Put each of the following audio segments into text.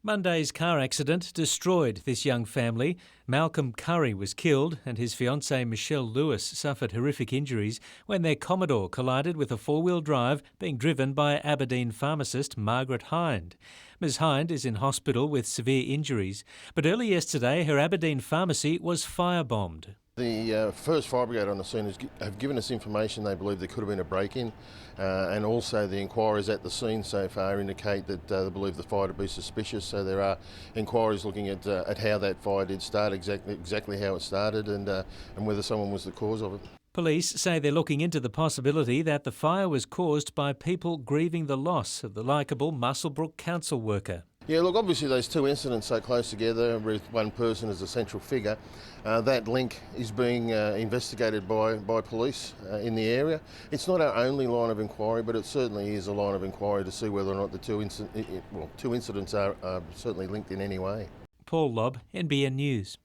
Monday's car accident destroyed this young family. Malcolm Curry was killed and his fiancée Michelle Lewis suffered horrific injuries when their Commodore collided with a four-wheel drive being driven by Aberdeen pharmacist Margaret Hind. Ms Hind is in hospital with severe injuries, but early yesterday her Aberdeen pharmacy was firebombed. The first fire brigade on the scene have given us information they believe there could have been a break-in, and also the inquiries at the scene so far indicate that they believe the fire to be suspicious. So there are inquiries looking at how that fire did start, exactly how it started, and whether someone was the cause of it. Police say they're looking into the possibility that the fire was caused by people grieving the loss of the likeable Muswellbrook council worker. Yeah, look, obviously those two incidents so close together with one person as a central figure, that link is being investigated by police in the area. It's not our only line of inquiry, but it certainly is a line of inquiry to see whether or not the two incidents are certainly linked in any way. Paul Lobb, NBN News.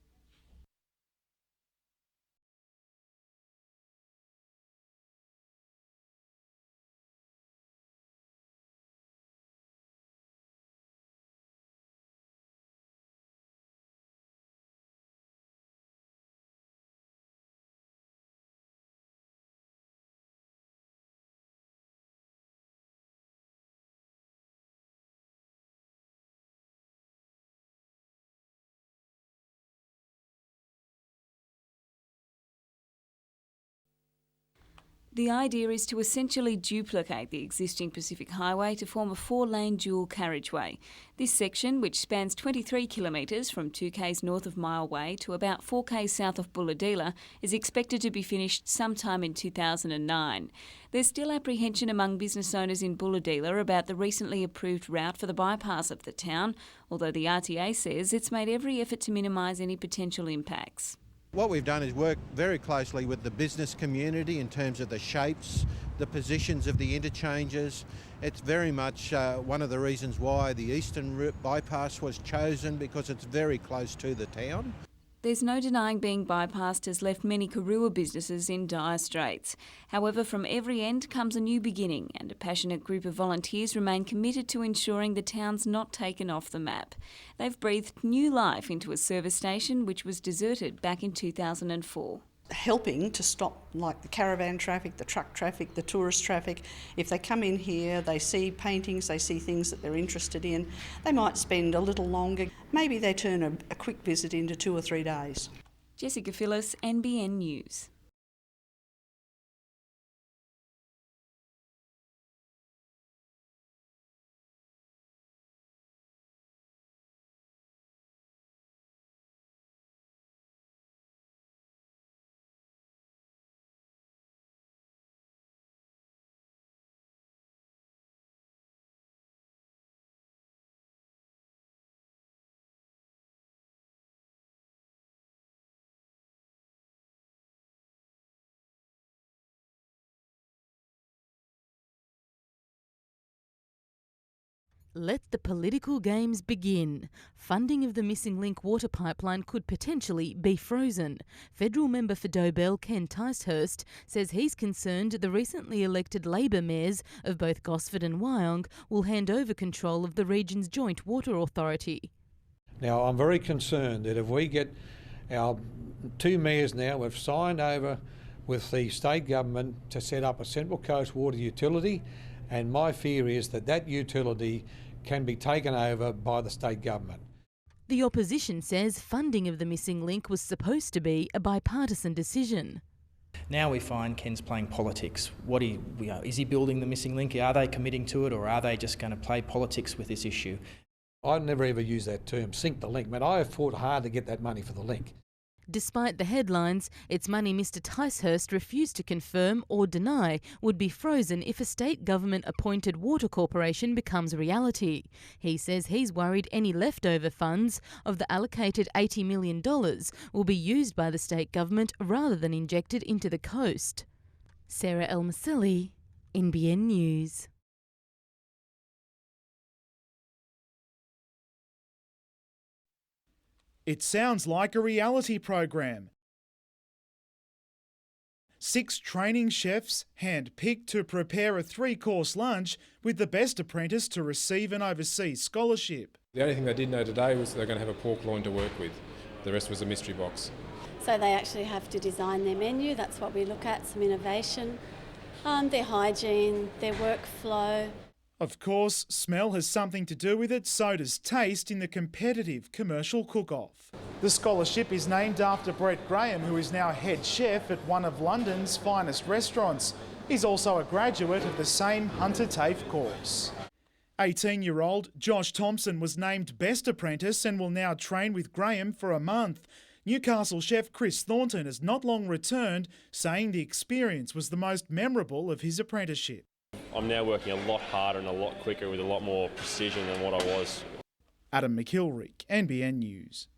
The idea is to essentially duplicate the existing Pacific Highway to form a four-lane dual carriageway. This section, which spans 23 kilometres from 2k's north of Mile Way to about 4k's south of Bulahdelah, is expected to be finished sometime in 2009. There's still apprehension among business owners in Bulahdelah about the recently approved route for the bypass of the town, although the RTA says it's made every effort to minimise any potential impacts. What we've done is work very closely with the business community in terms of the shapes, the positions of the interchanges. It's very much one of the reasons why the eastern route bypass was chosen, because it's very close to the town. There's no denying being bypassed has left many Karua businesses in dire straits. However, from every end comes a new beginning, and a passionate group of volunteers remain committed to ensuring the town's not taken off the map. They've breathed new life into a service station which was deserted back in 2004. Helping to stop like the caravan traffic, the truck traffic, the tourist traffic. If they come in here, they see paintings, they see things that they're interested in, they might spend a little longer. Maybe they turn a quick visit into 2 or 3 days. Jessica Phillis, NBN News. Let the political games begin. Funding of the missing link water pipeline could potentially be frozen. Federal member for Dobell, Ken Ticehurst, says he's concerned the recently elected Labor mayors of both Gosford and Wyong will hand over control of the region's joint water authority. Now, I'm very concerned that if we get our two mayors now, we've signed over with the state government to set up a Central Coast water utility, and my fear is that that utility can be taken over by the state government. The opposition says funding of the missing link was supposed to be a bipartisan decision. Now we find Ken's playing politics. Is he building the missing link? Are they committing to it, or are they just going to play politics with this issue? I'd never ever use that term, sink the link. I have fought hard to get that money for the link. Despite the headlines, it's money Mr Ticehurst refused to confirm or deny would be frozen if a state government-appointed water corporation becomes reality. He says he's worried any leftover funds of the allocated $80 million will be used by the state government rather than injected into the coast. Sarah Elmaselli, NBN News. It sounds like a reality program. 6 training chefs hand-picked to prepare a 3-course lunch with the best apprentice to receive an overseas scholarship. The only thing they did know today was they're going to have a pork loin to work with. The rest was a mystery box. So they actually have to design their menu. That's what we look at, some innovation, their hygiene, their workflow. Of course, smell has something to do with it, so does taste in the competitive commercial cook-off. The scholarship is named after Brett Graham, who is now head chef at one of London's finest restaurants. He's also a graduate of the same Hunter TAFE course. 18-year-old Josh Thompson was named Best Apprentice and will now train with Graham for a month. Newcastle chef Chris Thornton has not long returned, saying the experience was the most memorable of his apprenticeship. I'm now working a lot harder and a lot quicker with a lot more precision than what I was. Adam McIlwright, NBN News.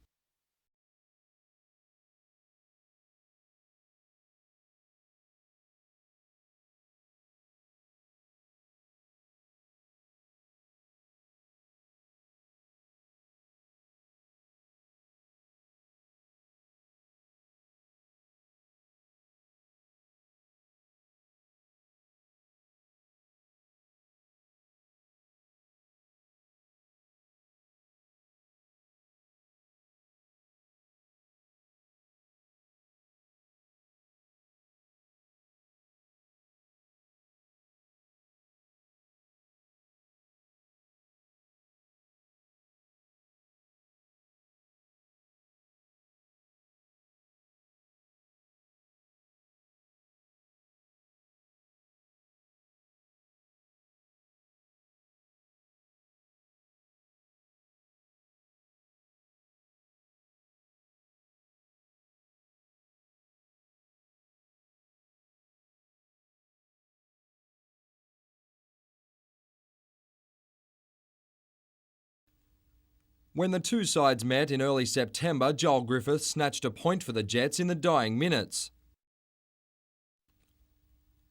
When the two sides met in early September, Joel Griffith snatched a point for the Jets in the dying minutes.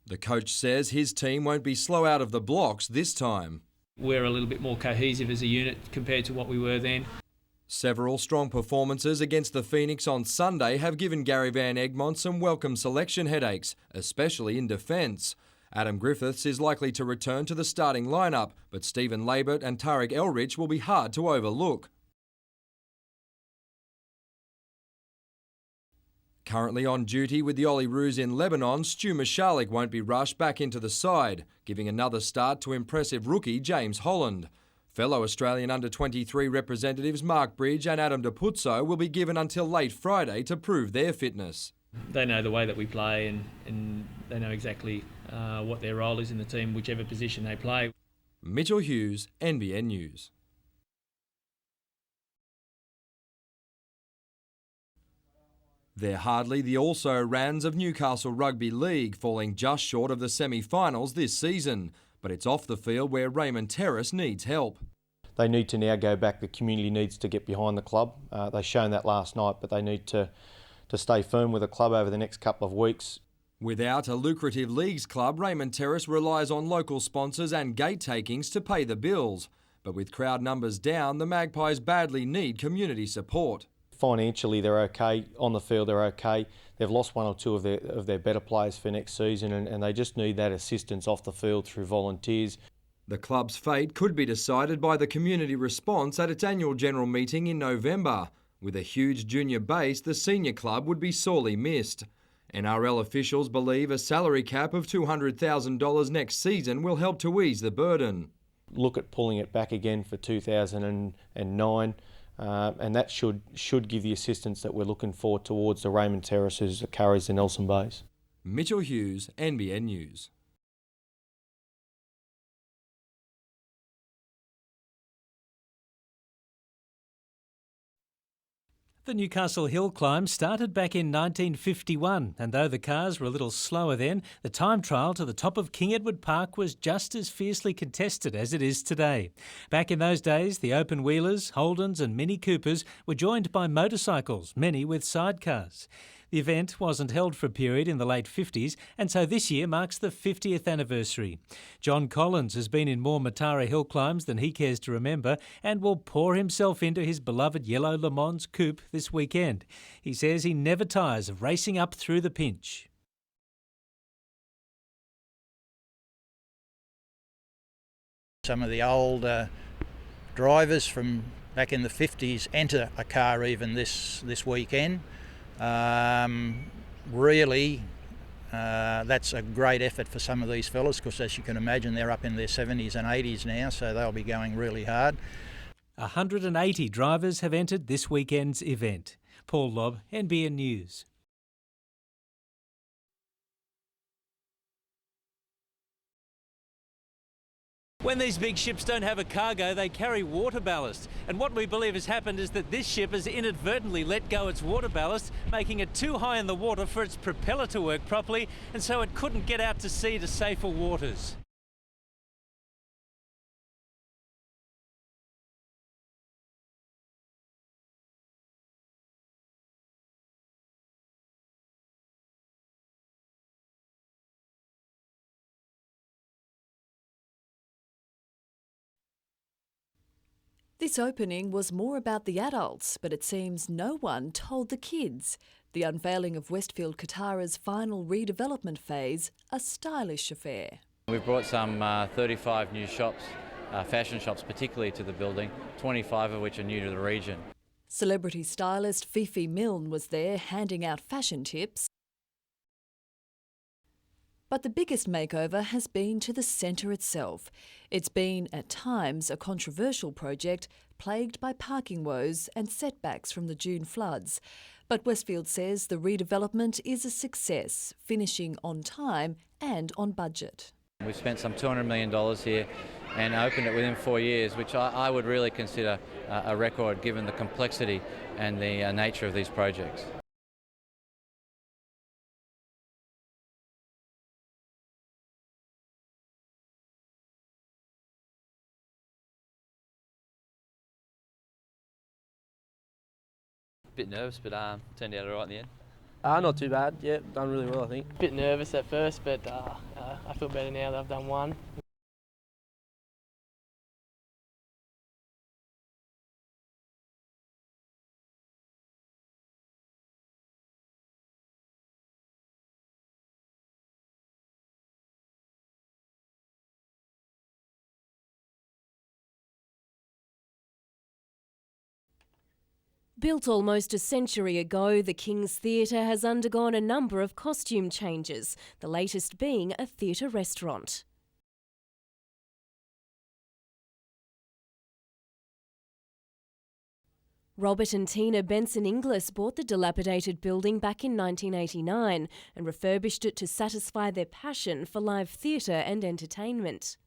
The coach says his team won't be slow out of the blocks this time. We're a little bit more cohesive as a unit compared to what we were then. Several strong performances against the Phoenix on Sunday have given Gary Van Egmond some welcome selection headaches, especially in defence. Adam Griffiths is likely to return to the starting lineup, but Stephen Labert and Tarek Elrich will be hard to overlook. Currently on duty with the Olyroos in Lebanon, Stu Mishalik won't be rushed back into the side, giving another start to impressive rookie James Holland. Fellow Australian under-23 representatives Mark Bridge and Adam DePuzzo will be given until late Friday to prove their fitness. They know the way that we play and they know exactly what their role is in the team, whichever position they play. Mitchell Hughes, NBN News. They're hardly the also-rans of Newcastle Rugby League, falling just short of the semi-finals this season. But it's off the field where Raymond Terrace needs help. They need to now go back. The community needs to get behind the club. They've shown that last night, but they need to stay firm with the club over the next couple of weeks. Without a lucrative leagues club, Raymond Terrace relies on local sponsors and gate takings to pay the bills. But with crowd numbers down, the Magpies badly need community support. Financially, they're okay. On the field, they're okay. They've lost one or two of their better players for next season, and they just need that assistance off the field through volunteers. The club's fate could be decided by the community response at its annual general meeting in November. With a huge junior base, the senior club would be sorely missed. NRL officials believe a salary cap of $200,000 next season will help to ease the burden. Look at pulling it back again for 2009. And that should give the assistance that we're looking for towards the Raymond Terraces, the Currys and Nelson Bays. Mitchell Hughes, NBN News. The Newcastle Hill Climb started back in 1951, and though the cars were a little slower then, the time trial to the top of King Edward Park was just as fiercely contested as it is today. Back in those days, the open wheelers, Holdens and Mini Coopers were joined by motorcycles, many with sidecars. The event wasn't held for a period in the late 50s, and so this year marks the 50th anniversary. John Collins has been in more Matara hill climbs than he cares to remember and will pour himself into his beloved yellow Le Mans coupe this weekend. He says he never tires of racing up through the pinch. Some of the old drivers from back in the 50s enter a car even this weekend. Really, that's a great effort for some of these fellas, because as you can imagine, they're up in their 70s and 80s now, so they'll be going really hard. 180 drivers have entered this weekend's event. Paul Lobb, NBN News. When these big ships don't have a cargo, they carry water ballast. And what we believe has happened is that this ship has inadvertently let go its water ballast, making it too high in the water for its propeller to work properly, and so it couldn't get out to sea to safer waters. This opening was more about the adults, but it seems no one told the kids. The unveiling of Westfield Kotara's final redevelopment phase, a stylish affair. We've brought some 35 new shops, fashion shops particularly, to the building, 25 of which are new to the region. Celebrity stylist Fifi Milne was there handing out fashion tips. But the biggest makeover has been to the centre itself. It's been, at times, a controversial project plagued by parking woes and setbacks from the June floods. But Westfield says the redevelopment is a success, finishing on time and on budget. We've spent some $200 million here and opened it within 4 years, which I would really consider a record given the complexity and the nature of these projects. Bit nervous, but turned out all right in the end. Not too bad. Yeah, done really well, I think. Bit nervous at first, but I feel better now that I've done one. Built almost a century ago, the King's Theatre has undergone a number of costume changes, the latest being a theatre restaurant. Robert and Tina Benson-Inglis bought the dilapidated building back in 1989 and refurbished it to satisfy their passion for live theatre and entertainment.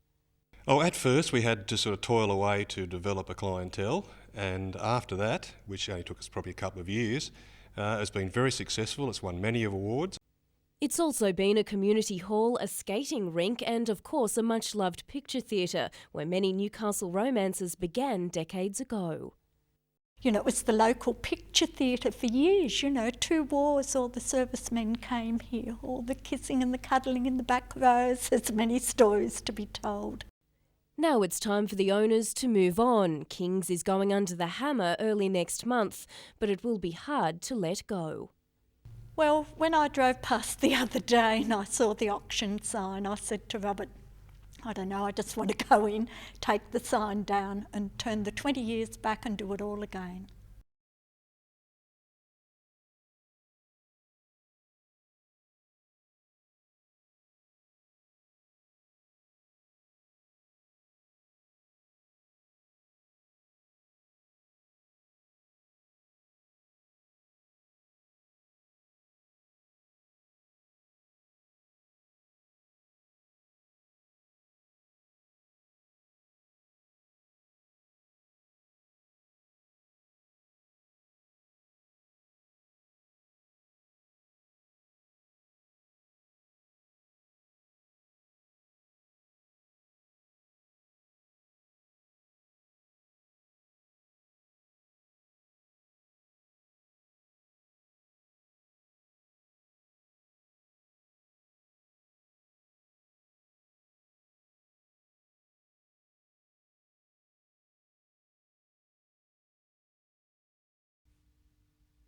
Oh, at first we had to sort of toil away to develop a clientele, and after that, which only took us probably a couple of years, it's been very successful. It's won many awards. It's also been a community hall, a skating rink and, of course, a much-loved picture theatre, where many Newcastle romances began decades ago. You know, it was the local picture theatre for years, you know, 2 wars, all the servicemen came here, all the kissing and the cuddling in the back rows. There's many stories to be told. Now it's time for the owners to move on. King's is going under the hammer early next month, but it will be hard to let go. Well, when I drove past the other day and I saw the auction sign, I said to Robert, I don't know, I just want to go in, take the sign down and turn the 20 years back and do it all again.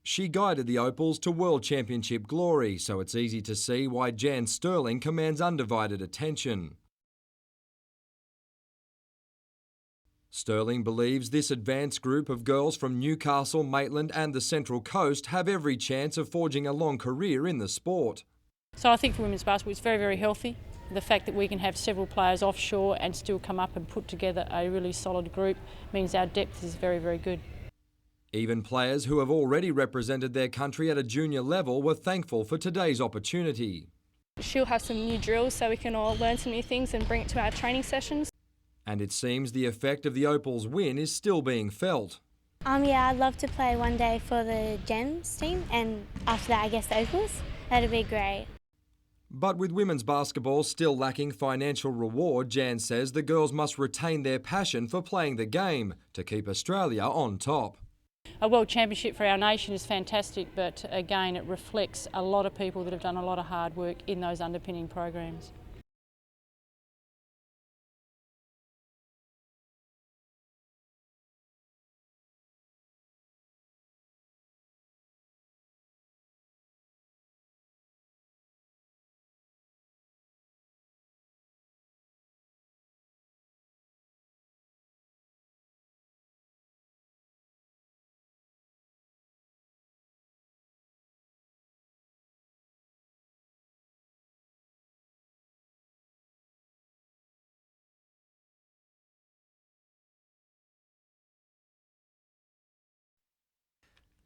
She guided the Opals to World Championship glory, so it's easy to see why Jan Sterling commands undivided attention. Sterling believes this advanced group of girls from Newcastle, Maitland and the Central Coast have every chance of forging a long career in the sport. So I think for women's basketball it's very, very healthy. The fact that we can have several players offshore and still come up and put together a really solid group means our depth is very, very good. Even players who have already represented their country at a junior level were thankful for today's opportunity. She'll have some new drills so we can all learn some new things and bring it to our training sessions. And it seems the effect of the Opals' win is still being felt. Yeah, I'd love to play one day for the Gems team and after that I guess the Opals. That'd be great. But with women's basketball still lacking financial reward, Jan says the girls must retain their passion for playing the game to keep Australia on top. A World Championship for our nation is fantastic, but again it reflects a lot of people that have done a lot of hard work in those underpinning programs.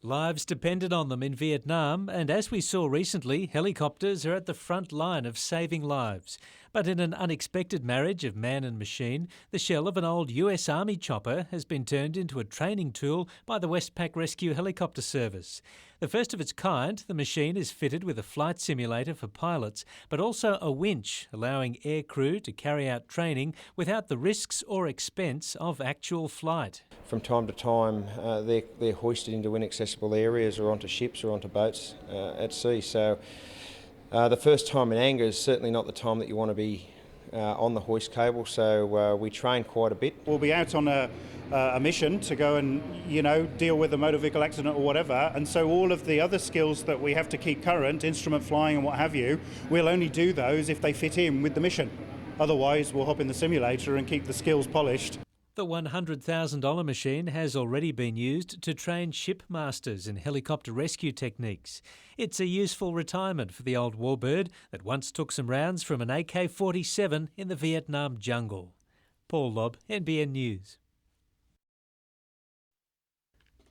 Lives depended on them in Vietnam, and as we saw recently, helicopters are at the front line of saving lives. But in an unexpected marriage of man and machine, the shell of an old US Army chopper has been turned into a training tool by the Westpac Rescue Helicopter Service. The first of its kind, the machine is fitted with a flight simulator for pilots, but also a winch, allowing air crew to carry out training without the risks or expense of actual flight. From time to time, they're hoisted into inaccessible areas or onto ships or onto boats at sea. So the first time in anger is certainly not the time that you want to be on the hoist cable, so we train quite a bit. We'll be out on a mission to go and, deal with a motor vehicle accident or whatever, and so all of the other skills that we have to keep current, instrument flying and what have you, we'll only do those if they fit in with the mission. Otherwise, we'll hop in the simulator and keep the skills polished. The $100,000 machine has already been used to train shipmasters in helicopter rescue techniques. It's a useful retirement for the old warbird that once took some rounds from an AK-47 in the Vietnam jungle. Paul Lobb, NBN News.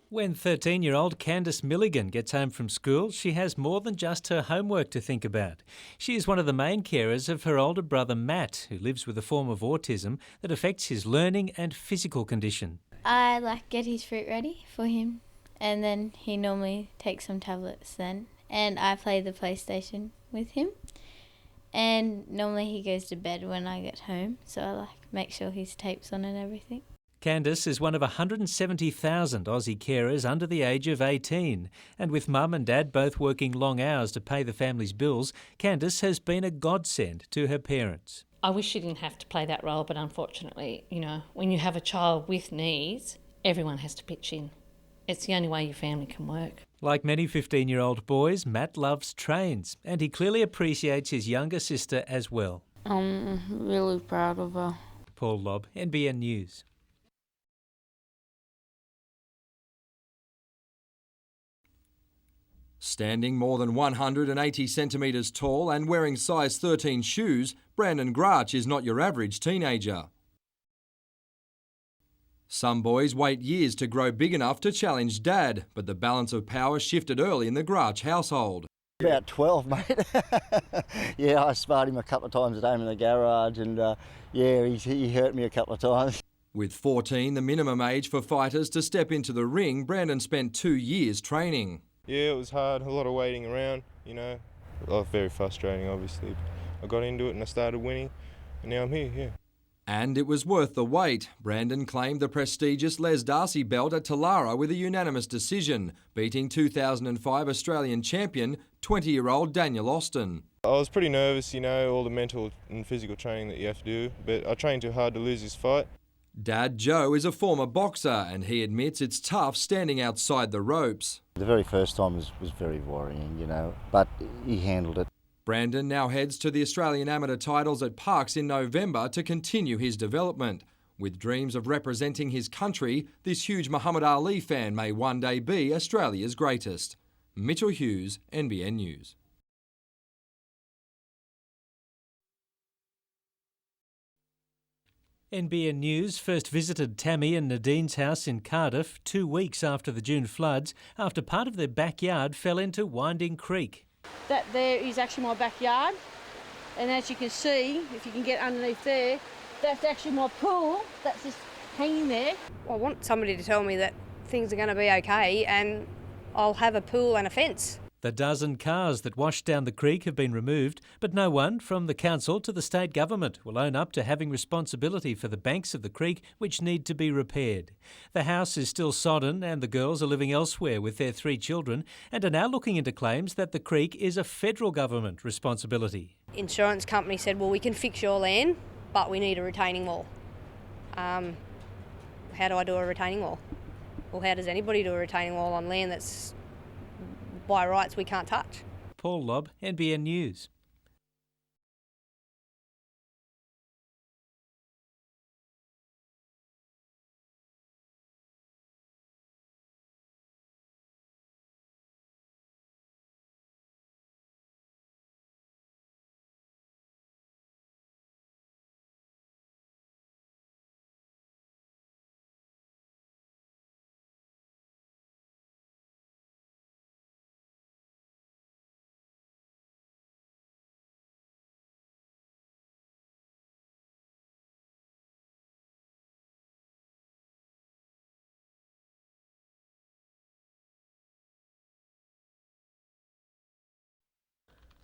When 13-year-old Candice Milligan gets home from school, she has more than just her homework to think about. She is one of the main carers of her older brother Matt, who lives with a form of autism that affects his learning and physical condition. I get his fruit ready for him, and then he normally takes some tablets then, and I play the PlayStation with him. And normally he goes to bed when I get home, so I make sure his tape's on and everything. Candice is one of 170,000 Aussie carers under the age of 18, and with mum and dad both working long hours to pay the family's bills, Candice has been a godsend to her parents. I wish she didn't have to play that role, but unfortunately, when you have a child with needs, everyone has to pitch in. It's the only way your family can work. Like many 15-year-old boys, Matt loves trains, and he clearly appreciates his younger sister as well. I'm really proud of her. Paul Lobb, NBN News. Standing more than 180 centimetres tall and wearing size 13 shoes, Brandon Grach is not your average teenager. Some boys wait years to grow big enough to challenge Dad, but the balance of power shifted early in the Grach household. About 12, mate. Yeah, I sparred him a couple of times at home in the garage, and he hurt me a couple of times. With 14, the minimum age for fighters to step into the ring, Brandon spent 2 years training. Yeah, it was hard, a lot of waiting around, very frustrating, obviously. I got into it and I started winning, and now I'm here, yeah. And it was worth the wait. Brandon claimed the prestigious Les Darcy belt at Talara with a unanimous decision, beating 2005 Australian champion, 20-year-old Daniel Austin. I was pretty nervous, all the mental and physical training that you have to do, but I trained too hard to lose this fight. Dad Joe is a former boxer and he admits it's tough standing outside the ropes. The very first time was very worrying, but he handled it. Brandon now heads to the Australian amateur titles at Parkes in November to continue his development. With dreams of representing his country, this huge Muhammad Ali fan may one day be Australia's greatest. Mitchell Hughes, NBN News. NBN News first visited Tammy and Nadine's house in Cardiff 2 weeks after the June floods, after part of their backyard fell into Winding Creek. That there is actually my backyard, and as you can see, if you can get underneath there, that's actually my pool that's just hanging there. I want somebody to tell me that things are going to be okay and I'll have a pool and a fence. The dozen cars that washed down the creek have been removed, but no one, from the council to the state government, will own up to having responsibility for the banks of the creek which need to be repaired. The house is still sodden and the girls are living elsewhere with their 3 children and are now looking into claims that the creek is a federal government responsibility. Insurance company said, well, we can fix your land, but we need a retaining wall. How do I do a retaining wall? Well, how does anybody do a retaining wall on land that's by rights we can't touch? Paul Lobb, NBN News.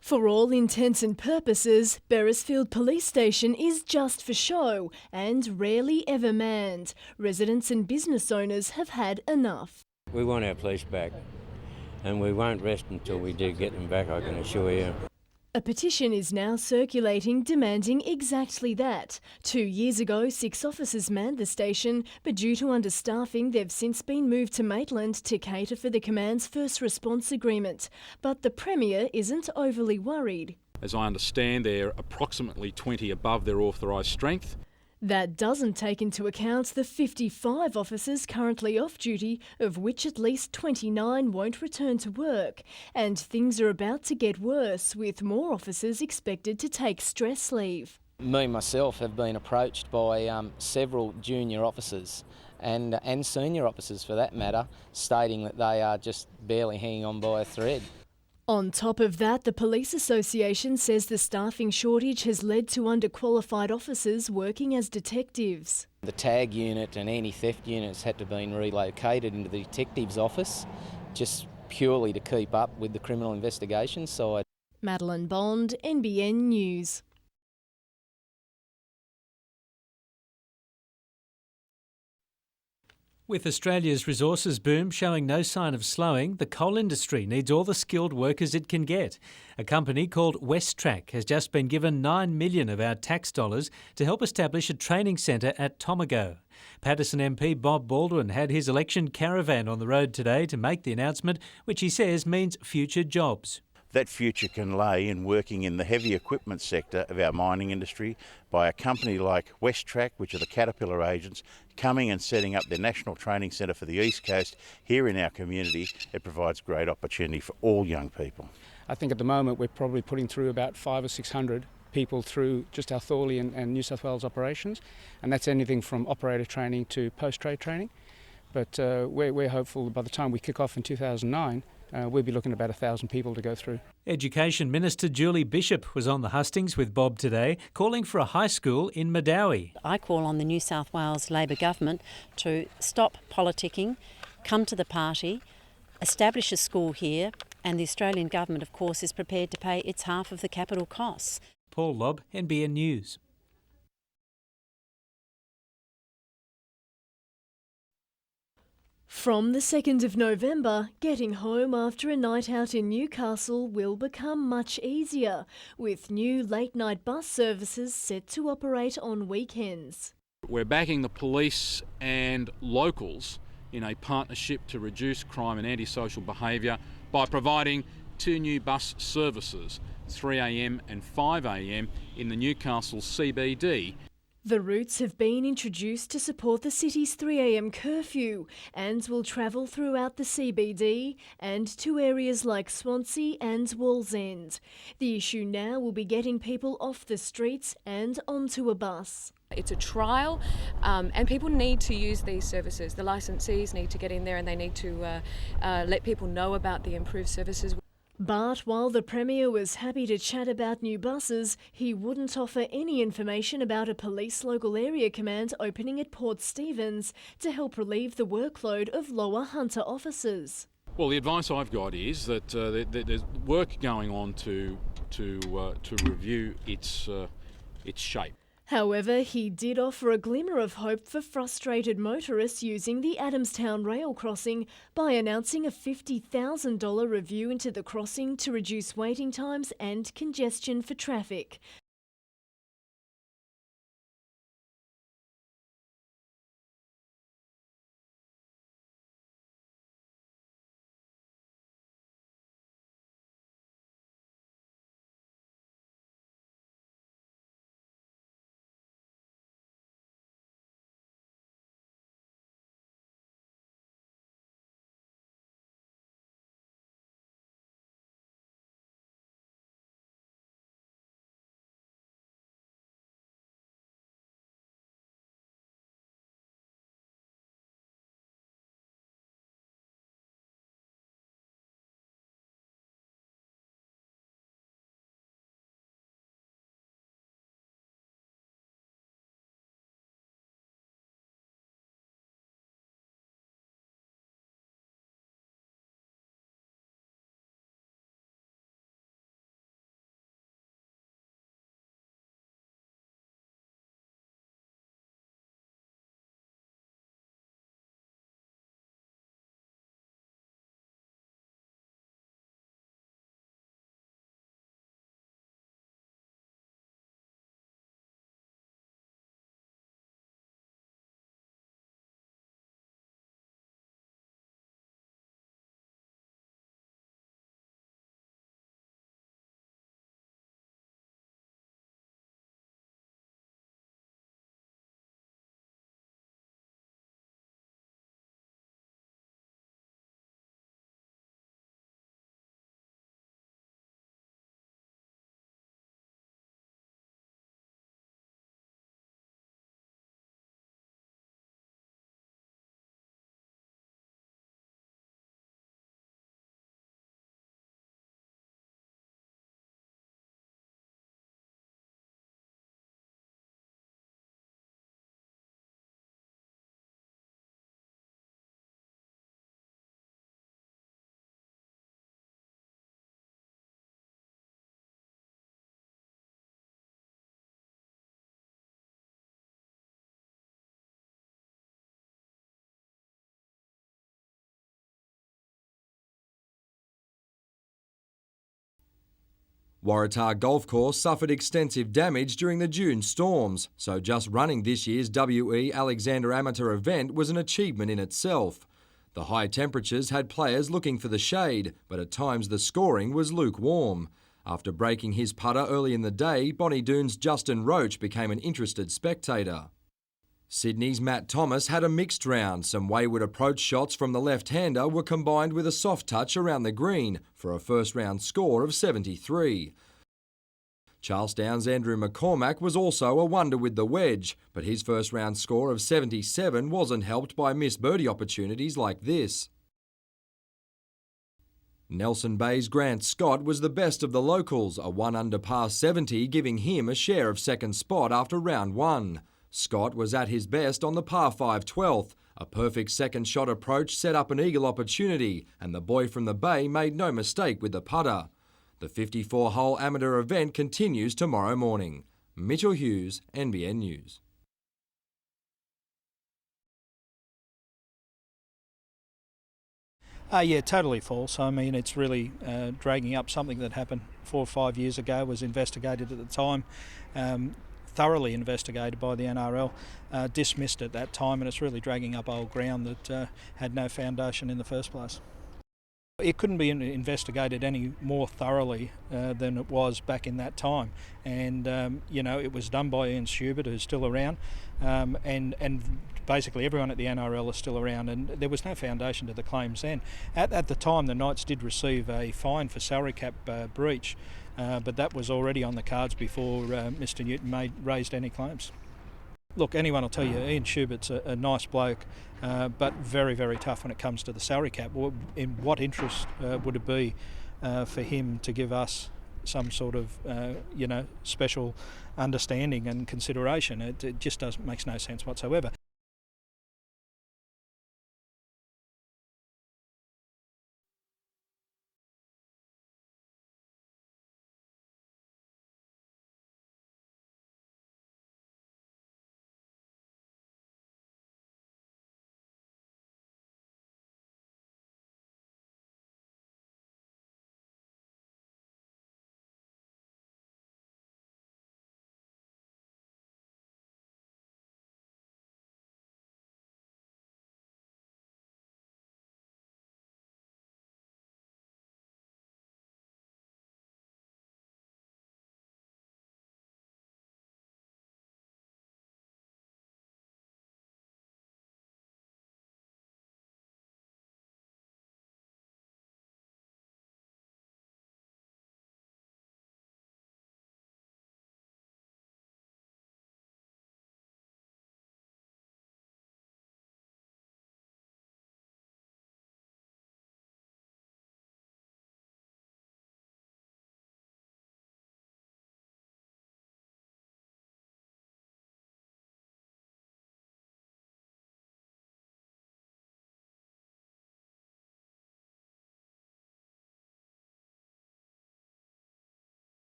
For all intents and purposes, Beresfield Police Station is just for show and rarely ever manned. Residents and business owners have had enough. We want our police back, and we won't rest until we do get them back, I can assure you. A petition is now circulating demanding exactly that. 2 years ago, 6 officers manned the station, but due to understaffing, they've since been moved to Maitland to cater for the command's first response agreement. But the Premier isn't overly worried. As I understand, they're approximately 20 above their authorised strength. That doesn't take into account the 55 officers currently off duty, of which at least 29 won't return to work. And things are about to get worse, with more officers expected to take stress leave. Me myself have been approached by several junior officers and senior officers for that matter, stating that they are just barely hanging on by a thread. On top of that, the Police Association says the staffing shortage has led to underqualified officers working as detectives. The tag unit and anti-theft units had to be relocated into the detective's office just purely to keep up with the criminal investigation side. Madeline Bond, NBN News. With Australia's resources boom showing no sign of slowing, the coal industry needs all the skilled workers it can get. A company called WestTrack has just been given $9 million of our tax dollars to help establish a training centre at Tomago. Paterson MP Bob Baldwin had his election caravan on the road today to make the announcement, which he says means future jobs. That future can lay in working in the heavy equipment sector of our mining industry by a company like WestTrack, which are the Caterpillar agents, coming and setting up their national training centre for the East Coast here in our community. It provides great opportunity for all young people. I think at the moment we're probably putting through about 500 or 600 people through just our Thorley and New South Wales operations, and that's anything from operator training to post-trade training. But we're hopeful by the time we kick off in 2009, we'll be looking at about 1,000 people to go through. Education Minister Julie Bishop was on the hustings with Bob today, calling for a high school in Madawi. I call on the New South Wales Labor government to stop politicking, come to the party, establish a school here, and the Australian government, of course, is prepared to pay its half of the capital costs. Paul Lobb, NBN News. From the 2nd of November, getting home after a night out in Newcastle will become much easier, with new late-night bus services set to operate on weekends. We're backing the police and locals in a partnership to reduce crime and antisocial behaviour by providing 2 new bus services, 3 a.m. and 5 a.m. in the Newcastle CBD. The routes have been introduced to support the city's 3 a.m. curfew and will travel throughout the CBD and to areas like Swansea and Wallsend. The issue now will be getting people off the streets and onto a bus. It's a trial and people need to use these services. The licensees need to get in there and they need to let people know about the improved services. But while the Premier was happy to chat about new buses, he wouldn't offer any information about a police local area command opening at Port Stephens to help relieve the workload of lower Hunter officers. Well, the advice I've got is that there's work going on to review its shape. However, he did offer a glimmer of hope for frustrated motorists using the Adamstown rail crossing by announcing a $50,000 review into the crossing to reduce waiting times and congestion for traffic. Waratah Golf Course suffered extensive damage during the June storms, so just running this year's WE Alexander Amateur event was an achievement in itself. The high temperatures had players looking for the shade, but at times the scoring was lukewarm. After breaking his putter early in the day, Bonnie Doon's Justin Roach became an interested spectator. Sydney's Matt Thomas had a mixed round. Some wayward approach shots from the left-hander were combined with a soft touch around the green for a first-round score of 73. Charlestown's Andrew McCormack was also a wonder with the wedge, but his first-round score of 77 wasn't helped by missed birdie opportunities like this. Nelson Bay's Grant Scott was the best of the locals, a 1 under par 70, giving him a share of second spot after round 1. Scott was at his best on the par 5 12th. A perfect second shot approach set up an eagle opportunity, and the boy from the Bay made no mistake with the putter. The 54-hole amateur event continues tomorrow morning. Mitchell Hughes, NBN News. Yeah, totally false. I mean, it's really dragging up something that happened 4 or 5 years ago, was investigated at the time. Thoroughly investigated by the NRL, dismissed at that time, and it's really dragging up old ground that had no foundation in the first place. It couldn't be investigated any more thoroughly than it was back in that time. And, you know, it was done by Ian Schubert, who's still around, and basically everyone at the NRL is still around, and there was no foundation to the claims then. At the time, the Knights did receive a fine for salary cap breach, but that was already on the cards before Mr Newton raised any claims. Look, anyone will tell you Ian Schubert's a nice bloke, but very, very tough when it comes to the salary cap. In what interest would it be for him to give us some sort of, you know, special understanding and consideration? It just makes no sense whatsoever.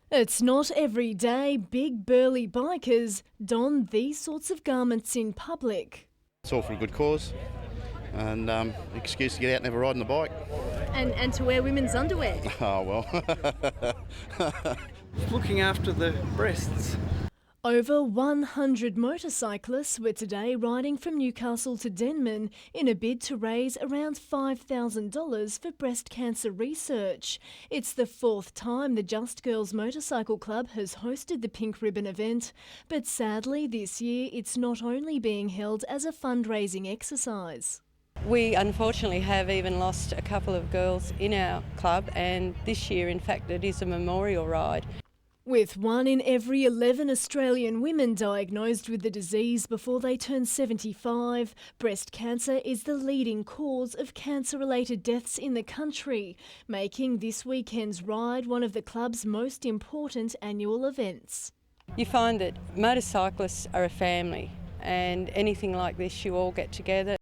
It's not every day big burly bikers don these sorts of garments in public. It's all for a good cause and excuse to get out and have a ride on the bike. And to wear women's underwear. Oh well. Looking after the breasts. Over 100 motorcyclists were today riding from Newcastle to Denman in a bid to raise around $5,000 for breast cancer research. It's the fourth time the Just Girls Motorcycle Club has hosted the Pink Ribbon event, but sadly this year it's not only being held as a fundraising exercise. We unfortunately have even lost a couple of girls in our club, and this year in fact it is a memorial ride. With 1 in every 11 Australian women diagnosed with the disease before they turn 75, breast cancer is the leading cause of cancer-related deaths in the country, making this weekend's ride one of the club's most important annual events. You find that motorcyclists are a family, and anything like this you all get together.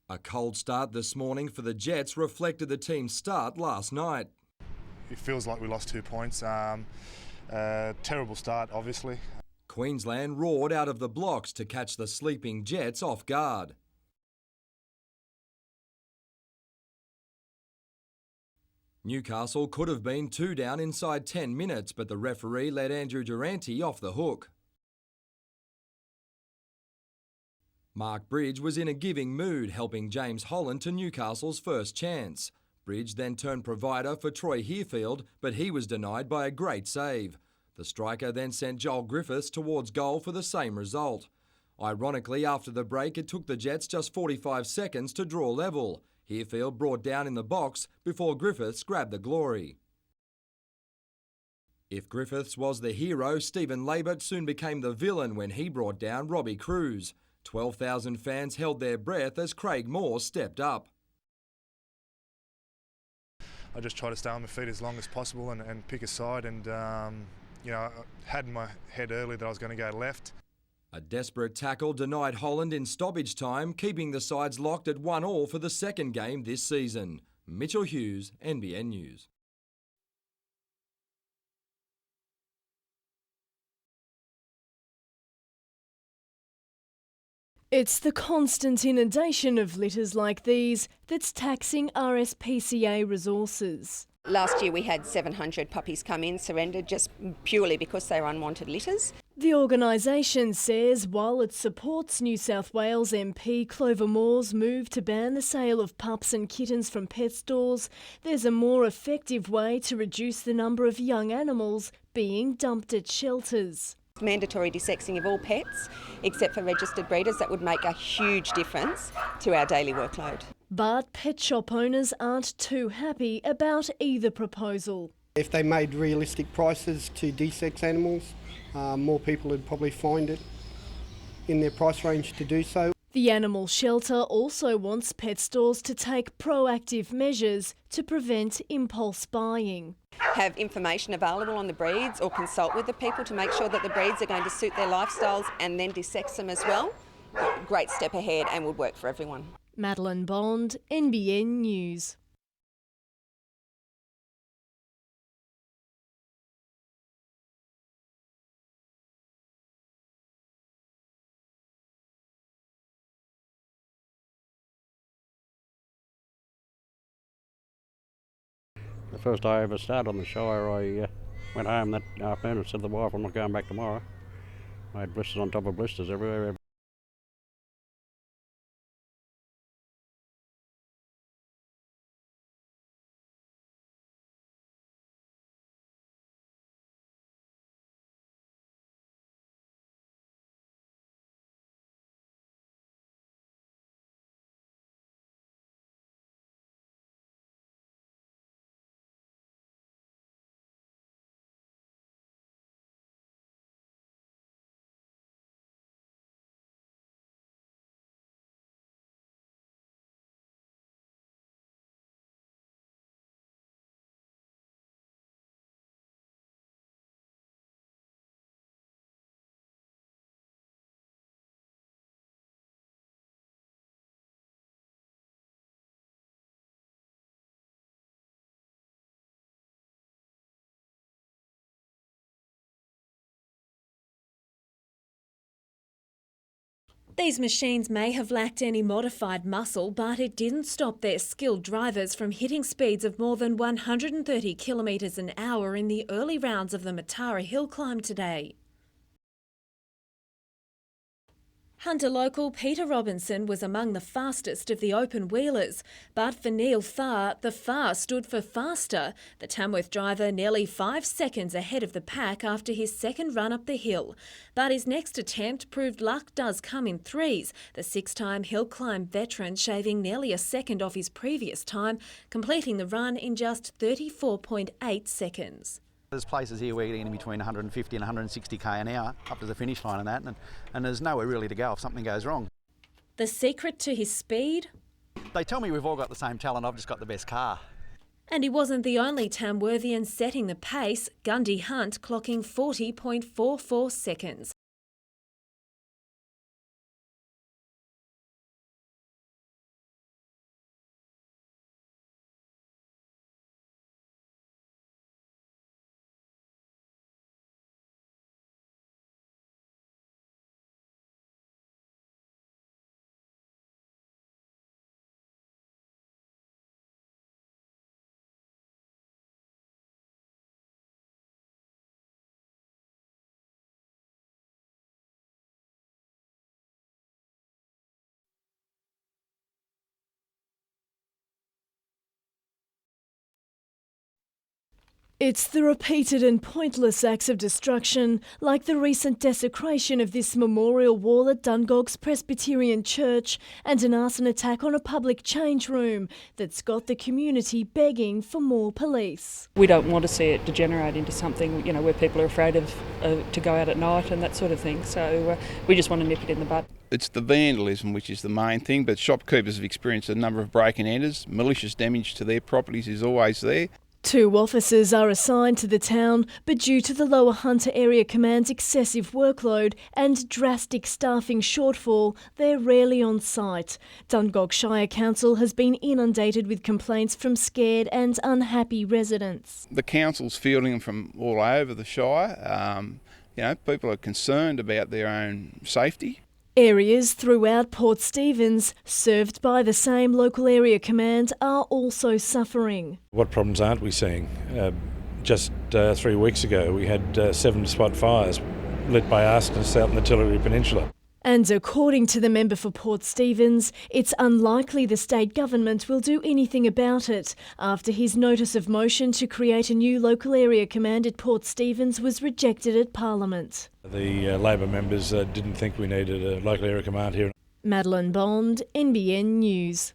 A cold start this morning for the Jets reflected the team's start last night. It feels like we lost 2 points. Terrible start, obviously. Queensland roared out of the blocks to catch the sleeping Jets off guard. Newcastle could have been 2 down inside 10 minutes, but the referee let Andrew Durante off the hook. Mark Bridge was in a giving mood, helping James Holland to Newcastle's first chance. Bridge then turned provider for Troy Hearfield, but he was denied by a great save. The striker then sent Joel Griffiths towards goal for the same result. Ironically, after the break, it took the Jets just 45 seconds to draw level. Hearfield brought down in the box before Griffiths grabbed the glory. If Griffiths was the hero, Stephen Labert soon became the villain when he brought down Robbie Cruz. 12,000 fans held their breath as Craig Moore stepped up. I just try to stay on my feet as long as possible and pick a side, and you know, I had in my head early that I was going to go left. A desperate tackle denied Holland in stoppage time, keeping the sides locked at 1-1 for the second game this season. Mitchell Hughes, NBN News. It's the constant inundation of litters like these that's taxing RSPCA resources. Last year we had 700 puppies come in, surrendered just purely because they were unwanted litters. The organisation says while it supports New South Wales MP Clover Moore's move to ban the sale of pups and kittens from pet stores, there's a more effective way to reduce the number of young animals being dumped at shelters. Mandatory desexing of all pets, except for registered breeders, that would make a huge difference to our daily workload. But pet shop owners aren't too happy about either proposal. If they made realistic prices to desex animals, more people would probably find it in their price range to do so. The animal shelter also wants pet stores to take proactive measures to prevent impulse buying. Have information available on the breeds or consult with the people to make sure that the breeds are going to suit their lifestyles and then desex them as well. Great step ahead and would work for everyone. Madeline Bond, NBN News. The first day I ever started on the Shire, I went home that afternoon and said to the wife, I'm not going back tomorrow. I had blisters on top of blisters everywhere. These machines may have lacked any modified muscle, but it didn't stop their skilled drivers from hitting speeds of more than 130 kilometres an hour in the early rounds of the Matara Hill climb today. Hunter local Peter Robinson was among the fastest of the open wheelers, but for Neil Thar, the Far stood for faster. The Tamworth driver nearly 5 seconds ahead of the pack after his second run up the hill. But his next attempt proved luck does come in threes, the 6-time hill climb veteran shaving nearly a second off his previous time, completing the run in just 34.8 seconds. There's places here where you're getting between 150 and 160 k an hour up to the finish line and that, and there's nowhere really to go if something goes wrong. The secret to his speed? They tell me we've all got the same talent, I've just got the best car. And he wasn't the only Tamworthian setting the pace, Gundy Hunt clocking 40.44 seconds. It's the repeated and pointless acts of destruction, like the recent desecration of this memorial wall at Dungog's Presbyterian Church and an arson attack on a public change room, that's got the community begging for more police. We don't want to see it degenerate into something, where people are afraid of to go out at night and that sort of thing. So we just want to nip it in the bud. It's the vandalism which is the main thing, but shopkeepers have experienced a number of break and enters. Malicious damage to their properties is always there. 2 officers are assigned to the town, but due to the Lower Hunter Area Command's excessive workload and drastic staffing shortfall, they're rarely on site. Dungog Shire Council has been inundated with complaints from scared and unhappy residents. The council's fielding them from all over the Shire. People are concerned about their own safety. Areas throughout Port Stephens, served by the same local area command, are also suffering. What problems aren't we seeing? Just 3 weeks ago we had 7 spot fires lit by arsonists out in the Tillary Peninsula. And according to the member for Port Stephens, it's unlikely the state government will do anything about it after his notice of motion to create a new local area command at Port Stephens was rejected at Parliament. The Labor members didn't think we needed a local area command here. Madeline Bond, NBN News.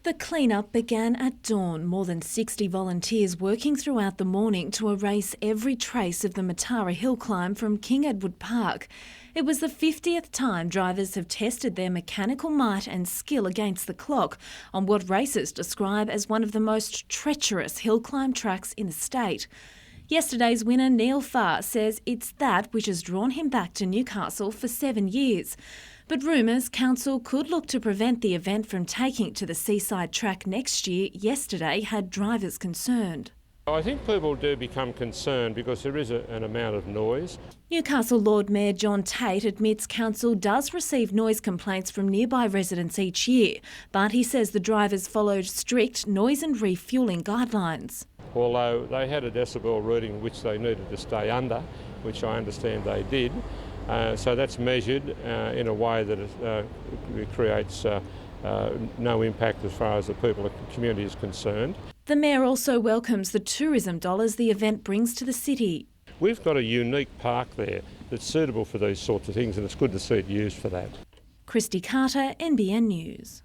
The clean-up began at dawn, more than 60 volunteers working throughout the morning to erase every trace of the Matara hill climb from King Edward Park. It was the 50th time drivers have tested their mechanical might and skill against the clock on what racers describe as one of the most treacherous hill climb tracks in the state. Yesterday's winner, Neil Farr, says it's that which has drawn him back to Newcastle for 7 years. But rumours council could look to prevent the event from taking it to the seaside track next year yesterday had drivers concerned. I think people do become concerned because there is an amount of noise. Newcastle Lord Mayor John Tate admits council does receive noise complaints from nearby residents each year, but he says the drivers followed strict noise and refuelling guidelines. Although they had a decibel reading which they needed to stay under, which I understand they did. So that's measured in a way that it creates no impact as far as the community is concerned. The Mayor also welcomes the tourism dollars the event brings to the city. We've got a unique park there that's suitable for these sorts of things, and it's good to see it used for that. Christy Carter, NBN News.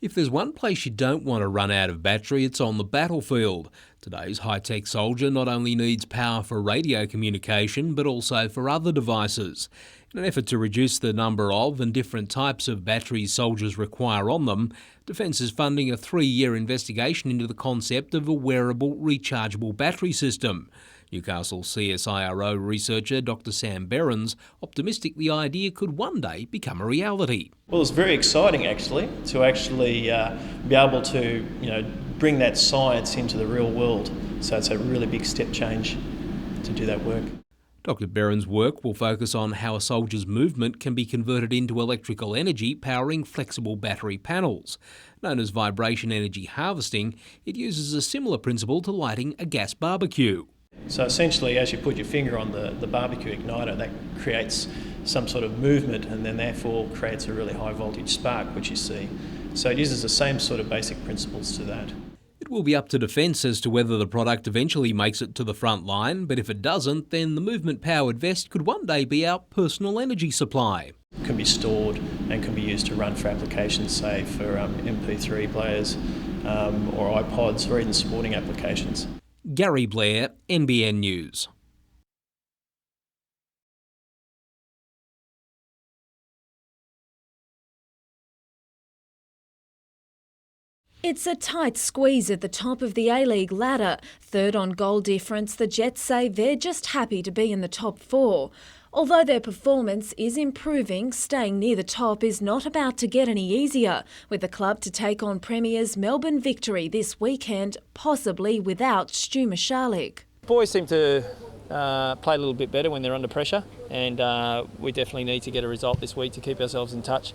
If there's one place you don't want to run out of battery, it's on the battlefield. Today's high-tech soldier not only needs power for radio communication, but also for other devices. In an effort to reduce the number of and different types of batteries soldiers require on them, Defence is funding a 3-year investigation into the concept of a wearable rechargeable battery system. Newcastle CSIRO researcher Dr Sam Behrens optimistic the idea could one day become a reality. Well, it's very exciting to be able to bring that science into the real world. So it's a really big step change to do that work. Dr Behrens' work will focus on how a soldier's movement can be converted into electrical energy powering flexible battery panels. Known as vibration energy harvesting, it uses a similar principle to lighting a gas barbecue. So essentially, as you put your finger on the barbecue igniter, that creates some sort of movement and then therefore creates a really high voltage spark, which you see. So it uses the same sort of basic principles to that. It will be up to Defence as to whether the product eventually makes it to the front line, but if it doesn't, then the movement-powered vest could one day be our personal energy supply. It can be stored and can be used to run for applications, say for MP3 players or iPods or even sporting applications. Gary Blair, NBN News. It's a tight squeeze at the top of the A-League ladder. Third on goal difference, the Jets say they're just happy to be in the top four. Although their performance is improving, staying near the top is not about to get any easier, with the club to take on Premier's Melbourne Victory this weekend, possibly without Stu Michalek. Boys seem to play a little bit better when they're under pressure, and we definitely need to get a result this week to keep ourselves in touch,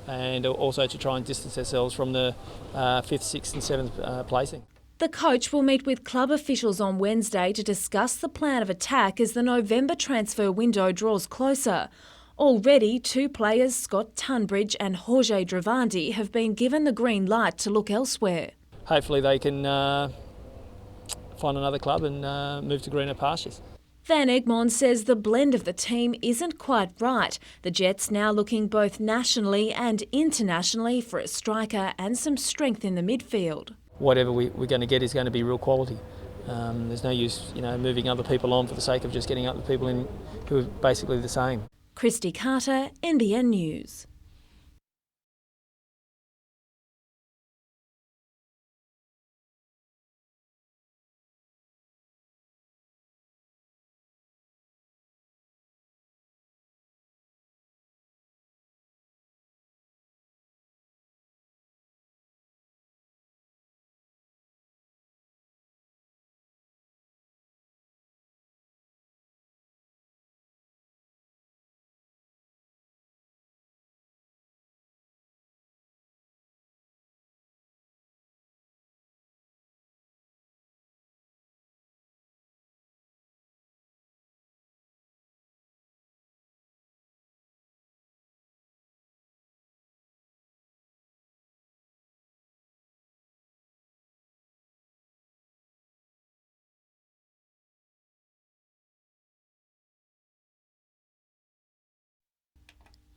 and also to try and distance ourselves from the 5th, 6th and 7th placing. The coach will meet with club officials on Wednesday to discuss the plan of attack as the November transfer window draws closer. Already, two players, Scott Tunbridge and Jorge Dravandi, have been given the green light to look elsewhere. Hopefully they can find another club and move to greener pastures. Van Egmond says the blend of the team isn't quite right. The Jets now looking both nationally and internationally for a striker and some strength in the midfield. Whatever we're going to get is going to be real quality. There's no use, moving other people on for the sake of just getting other people in who are basically the same. Christy Carter, NBN News.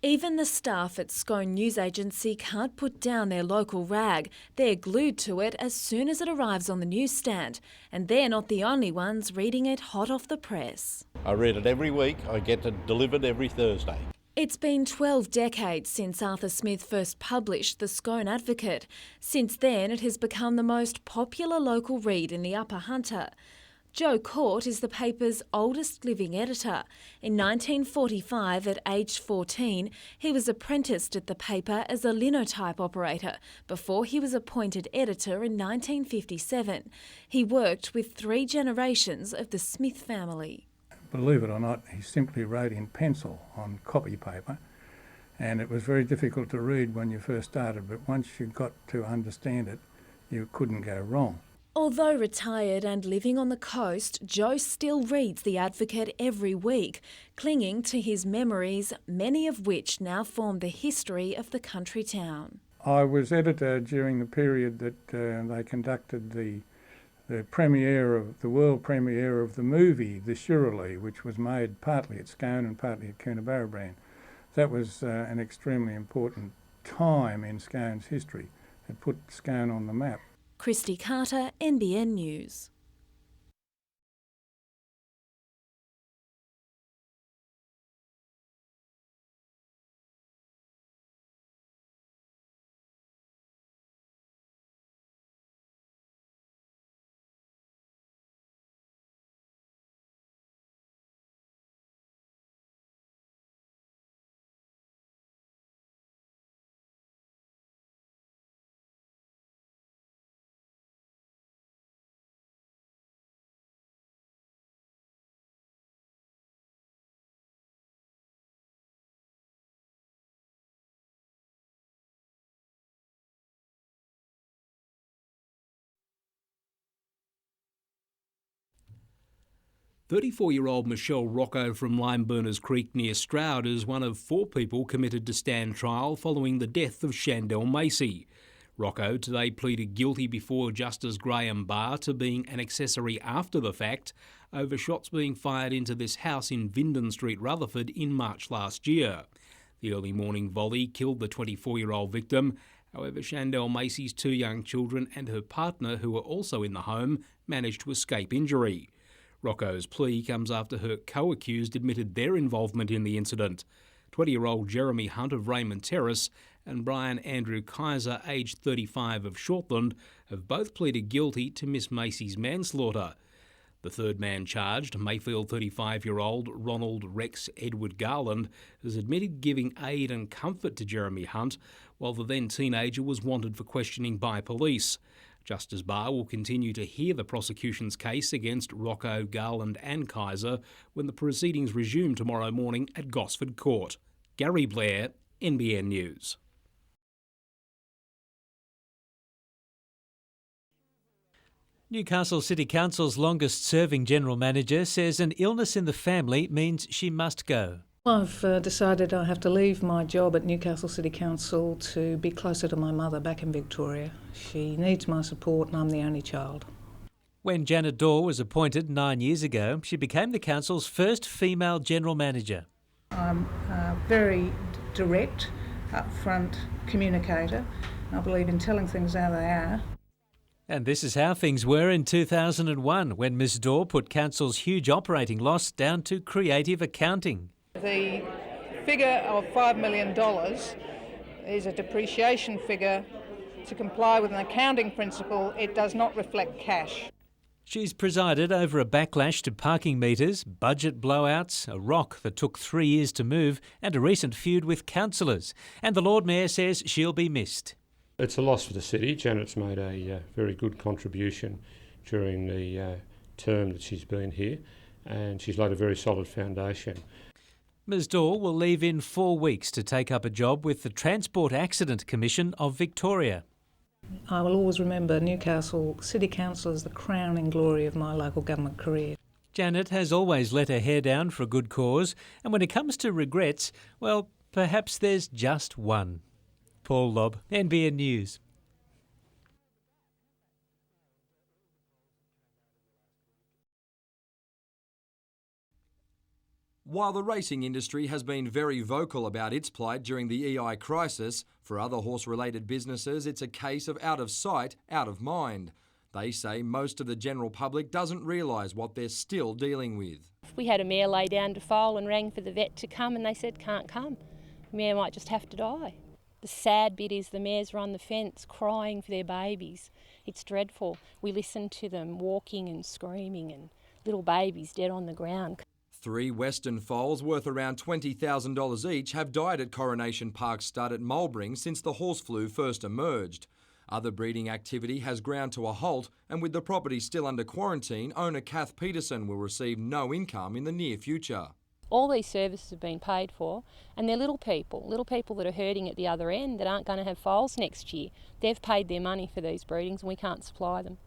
Even the staff at Scone News Agency can't put down their local rag. They're glued to it as soon as it arrives on the newsstand. And they're not the only ones reading it hot off the press. I read it every week. I get it delivered every Thursday. It's been 12 decades since Arthur Smith first published The Scone Advocate. Since then, it has become the most popular local read in the Upper Hunter. Joe Court is the paper's oldest living editor. In 1945, at aged 14, he was apprenticed at the paper as a linotype operator before he was appointed editor in 1957. He worked with 3 generations of the Smith family. Believe it or not, he simply wrote in pencil on copy paper, and it was very difficult to read when you first started, but once you got to understand it, you couldn't go wrong. Although retired and living on the coast, Joe still reads The Advocate every week, clinging to his memories, many of which now form the history of the country town. I was editor during the period that they conducted the world premiere of the movie The Shirley, which was made partly at Scone and partly at Coonabarabran. That was an extremely important time in Scone's history. It put Scone on the map. Christy Carter, NBN News. 34-year-old Michelle Rocco from Limeburners Creek near Stroud is one of 4 people committed to stand trial following the death of Chandel Macy. Rocco today pleaded guilty before Justice Graham Barr to being an accessory after the fact over shots being fired into this house in Vinden Street, Rutherford in March last year. The early morning volley killed the 24-year-old victim. However, Chandel Macy's 2 young children and her partner, who were also in the home, managed to escape injury. Rocco's plea comes after her co-accused admitted their involvement in the incident. 20-year-old Jeremy Hunt of Raymond Terrace and Brian Andrew Kaiser, aged 35 of Shortland, have both pleaded guilty to Miss Macy's manslaughter. The third man charged, Mayfield 35-year-old Ronald Rex Edward Garland, has admitted giving aid and comfort to Jeremy Hunt, while the then teenager was wanted for questioning by police. Justice Barr will continue to hear the prosecution's case against Rocco, Garland and Kaiser when the proceedings resume tomorrow morning at Gosford Court. Gary Blair, NBN News. Newcastle City Council's longest-serving general manager says an illness in the family means she must go. I've decided I have to leave my job at Newcastle City Council to be closer to my mother back in Victoria. She needs my support and I'm the only child. When Janet Dorr was appointed 9 years ago, she became the council's first female general manager. I'm a very direct, upfront communicator. I believe in telling things how they are. And this is how things were in 2001 when Ms Dorr put council's huge operating loss down to creative accounting. The figure of $5 million is a depreciation figure. To comply with an accounting principle, it does not reflect cash. She's presided over a backlash to parking meters, budget blowouts, a rock that took 3 years to move, and a recent feud with councillors. And the Lord Mayor says she'll be missed. It's a loss for the city. Janet's made a very good contribution during the term that she's been here, and she's laid a very solid foundation. Ms Dorr will leave in 4 weeks to take up a job with the Transport Accident Commission of Victoria. I will always remember Newcastle City Council as the crowning glory of my local government career. Janet has always let her hair down for a good cause, and when it comes to regrets, well, perhaps there's just one. Paul Lobb, NBN News. While the racing industry has been very vocal about its plight during the EI crisis, for other horse-related businesses it's a case of out of sight, out of mind. They say most of the general public doesn't realise what they're still dealing with. We had a mare lay down to foal and rang for the vet to come and they said can't come. The mare might just have to die. The sad bit is the mares are on the fence crying for their babies. It's dreadful. We listen to them walking and screaming and little babies dead on the ground. 3 Western foals worth around $20,000 each have died at Coronation Park Stud at Mulbring since the horse flu first emerged. Other breeding activity has ground to a halt, and with the property still under quarantine, owner Kath Peterson will receive no income in the near future. All these services have been paid for, and they're little people that are hurting at the other end that aren't going to have foals next year. They've paid their money for these breedings and we can't supply them.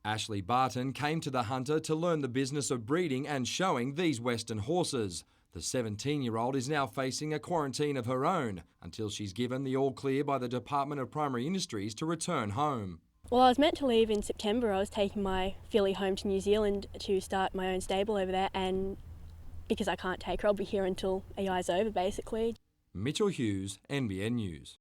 Ashley Barton came to the Hunter to learn the business of breeding and showing these Western horses. The 17-year-old is now facing a quarantine of her own until she's given the all clear by the Department of Primary Industries to return home. Well, I was meant to leave in September. I was taking my filly home to New Zealand to start my own stable over there, and because I can't take her, I'll be here until EI's over, basically. Mitchell Hughes, NBN News.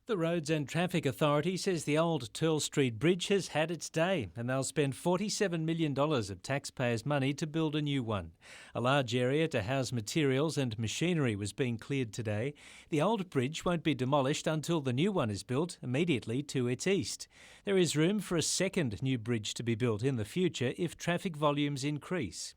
The Roads and Traffic Authority says the old Turl Street Bridge has had its day and they'll spend $47 million of taxpayers' money to build a new one. A large area to house materials and machinery was being cleared today. The old bridge won't be demolished until the new one is built immediately to its east. There is room for a second new bridge to be built in the future if traffic volumes increase.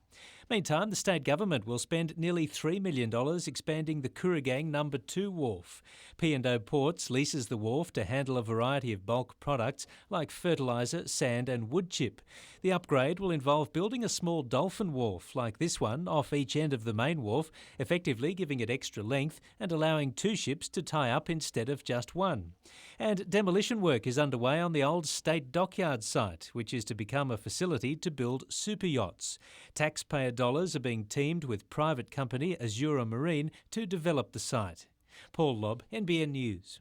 Meantime, the state government will spend nearly $3 million expanding the Kooragang No. 2 wharf. P&O Ports leases the wharf to handle a variety of bulk products like fertiliser, sand and wood chip. The upgrade will involve building a small dolphin wharf like this one off each end of the main wharf, effectively giving it extra length and allowing 2 ships to tie up instead of just one. And demolition work is underway on the old state dockyard site, which is to become a facility to build super yachts. Taxpayer dollars are being teamed with private company Azura Marine to develop the site. Paul Lobb, NBN News.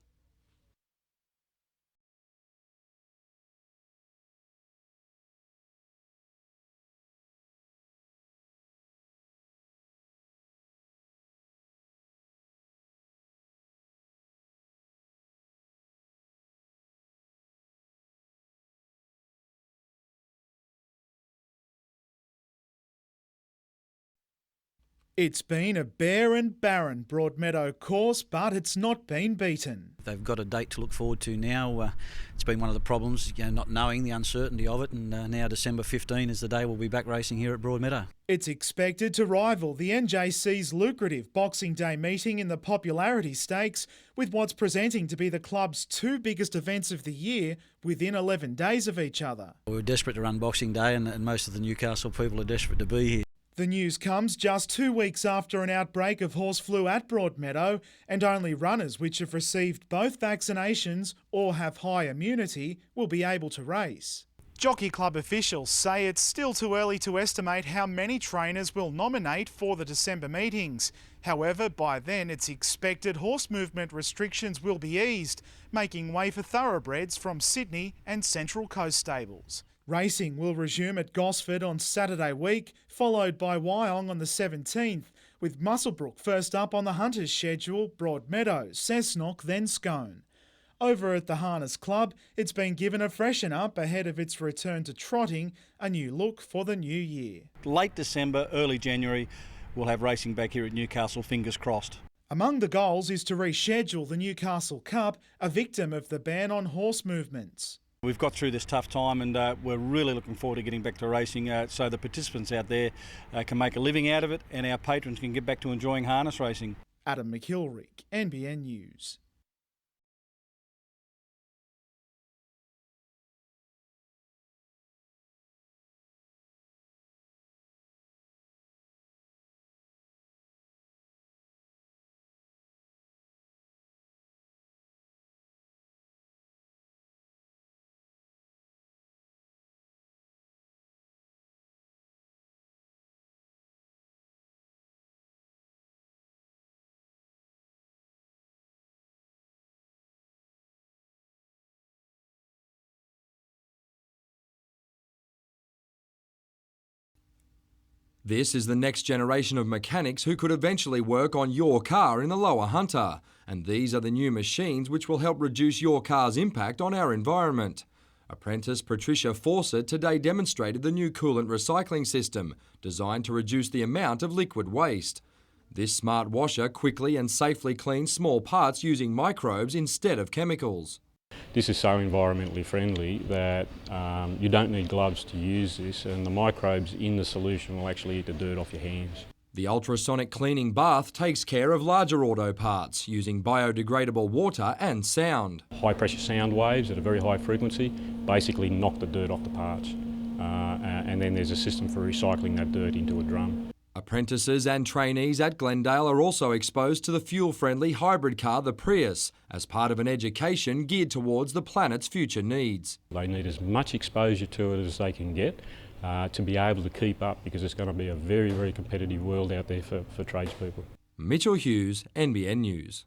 It's been a bare and barren Broadmeadow course, but it's not been beaten. They've got a date to look forward to now. It's been one of the problems, not knowing the uncertainty of it, and now December 15 is the day we'll be back racing here at Broadmeadow. It's expected to rival the NJC's lucrative Boxing Day meeting in the popularity stakes, with what's presenting to be the club's 2 biggest events of the year within 11 days of each other. We're desperate to run Boxing Day, and most of the Newcastle people are desperate to be here. The news comes just 2 weeks after an outbreak of horse flu at Broadmeadow, and only runners which have received both vaccinations or have high immunity will be able to race. Jockey Club officials say it's still too early to estimate how many trainers will nominate for the December meetings. However, by then it's expected horse movement restrictions will be eased, making way for thoroughbreds from Sydney and Central Coast stables. Racing will resume at Gosford on Saturday week, followed by Wyong on the 17th, with Muswellbrook first up on the Hunters schedule, Broadmeadows, Cessnock, then Scone. Over at the Harness Club, it's been given a freshen up ahead of its return to trotting, a new look for the new year. Late December, early January, we'll have racing back here at Newcastle, fingers crossed. Among the goals is to reschedule the Newcastle Cup, a victim of the ban on horse movements. We've got through this tough time, and we're really looking forward to getting back to racing so the participants out there can make a living out of it and our patrons can get back to enjoying harness racing. Adam McIlrick, NBN News. This is the next generation of mechanics who could eventually work on your car in the Lower Hunter, and these are the new machines which will help reduce your car's impact on our environment. Apprentice Patricia Fawcett today demonstrated the new coolant recycling system, designed to reduce the amount of liquid waste. This smart washer quickly and safely cleans small parts using microbes instead of chemicals. This is so environmentally friendly that you don't need gloves to use this, and the microbes in the solution will actually eat the dirt off your hands. The ultrasonic cleaning bath takes care of larger auto parts using biodegradable water and sound. High pressure sound waves at a very high frequency basically knock the dirt off the parts, and then there's a system for recycling that dirt into a drum. Apprentices and trainees at Glendale are also exposed to the fuel-friendly hybrid car, the Prius, as part of an education geared towards the planet's future needs. They need as much exposure to it as they can get to be able to keep up, because it's going to be a very, very competitive world out there for tradespeople. Mitchell Hughes, NBN News.